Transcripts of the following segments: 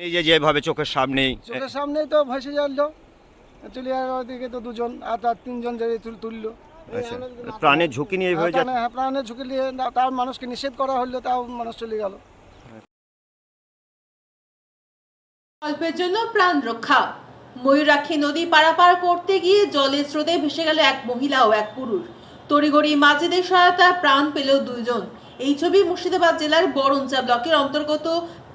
এই যে যেভাবে চোখের সামনেই তো ভেসে গেল, চলে আর ওদিকে তো দুজন আর তার তিনজন যে তুললো। আচ্ছা, প্রাণের ঝুঁকি নিয়ে হয়ে যায়। প্রাণের ঝুঁকি নিয়ে তার মানুষকে নিষেধ করা হলো, তাও মানুষ চলে গেল। অল্পের জন্য প্রাণ রক্ষা। ময়ূরাক্ষী নদী পারাপার করতে গিয়ে জলের স্রোতে ভেসে গেল এক মহিলা ও এক পুরুষ। তড়িঘড়ি মাঝিদের সহায়তায় প্রাণ পেল দুইজন। এই ছবি মুর্শিদাবাদ জেলার বরঞ্চা ব্লকের অন্তর্গত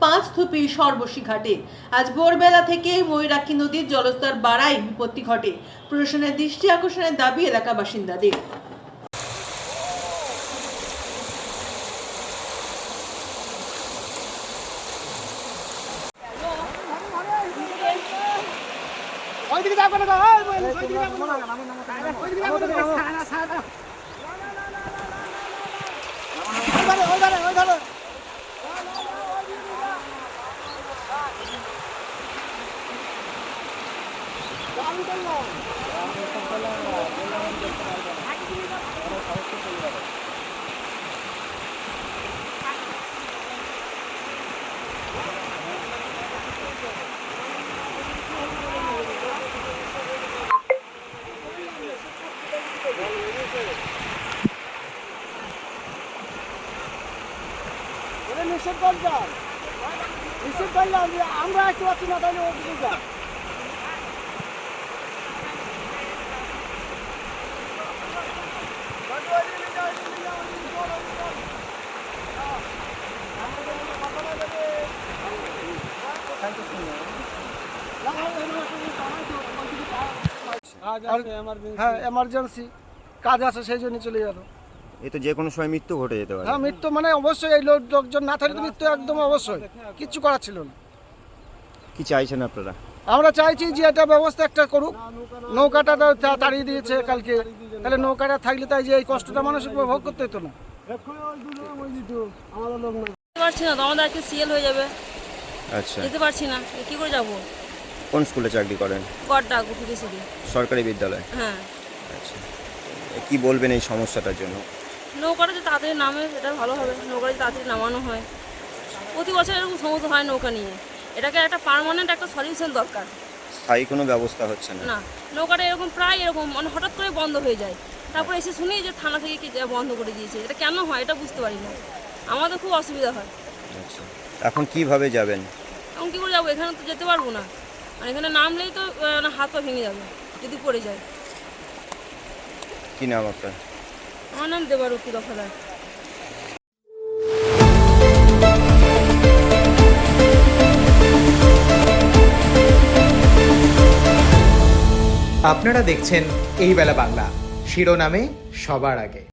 পাঁচথুপির সর্বশী ঘাটে। আজ ভোরবেলা থেকে ময়ূরাক্ষী নদীর জলস্তর বাড়ায় বিপত্তি ঘটে। প্রশাসনের দৃষ্টি আকর্ষণের দাবি এলাকা বাসিন্দাদের। আমরা একটু পাচ্ছি না, তাহলে হ্যাঁ এমার্জেন্সি কাজ আছে, সেই জন্য চলে গেল। এ তো যে কোনো সময় মৃত্যু ঘটে যেতে পারে। হ্যাঁ, মৃত্যু মানে অবশ্যই, এই লোকজন না থাকলে মৃত্যু একদম অবশ্যই, কিচ্ছু করার ছিল না। কি চাইছেন আপনারা? আমরা চাইছি যে এটা ব্যবস্থা একটা করুক। নৌকাটা তো তাড়িয়ে দিয়েছে কালকে, তাহলে নৌকাটা থাকলে তাই যে এই কষ্টটা মানুষ ভোগ করতে হতো না। পারছি না তো, আমাদের আজকে সিএল হয়ে যাবে। আচ্ছা, যেতে পারছি না, কি করে যাব? কোন স্কুলে চাকরি করেন? গড্ডা গুটিসিডি সরকারি বিদ্যালয়। হ্যাঁ। আচ্ছা, কি বলবেন এই সমস্যাটার জন্য? নৌকাটা যে তাড়াতাড়ি নামে সেটা ভালো হবে, নৌকাটা যে তাড়াতাড়ি নামানো হয়। প্রতি বছর এরকম সমস্যা হয় নৌকা নিয়ে, এটাকে একটা পার্মানেন্ট একটা সলিউশন দরকার। স্থায়ী কোনো ব্যবস্থা হচ্ছে না। না, নৌকাটা এরকম প্রায় এরকম মানে হঠাৎ করে বন্ধ হয়ে যায়, তারপর এসে শুনি যে থানা থেকে কি বন্ধ করে দিয়েছে। এটা কেন হয় এটা বুঝতে পারি না, আমাদের খুব অসুবিধা হয়। আচ্ছা, এখন কিভাবে যাবেন? এখন কী করে যাবো? এখানে তো যেতে পারবো না, আর এখানে নামলেই তো হাত পা ভেঙে যাবে যদি পড়ে যায়। কি নাম আপনার? আমার নাম দেবারতী দফাদার। আপনারা দেখছেন এই বেলা বাংলা, শিরোনামে সবার আগে।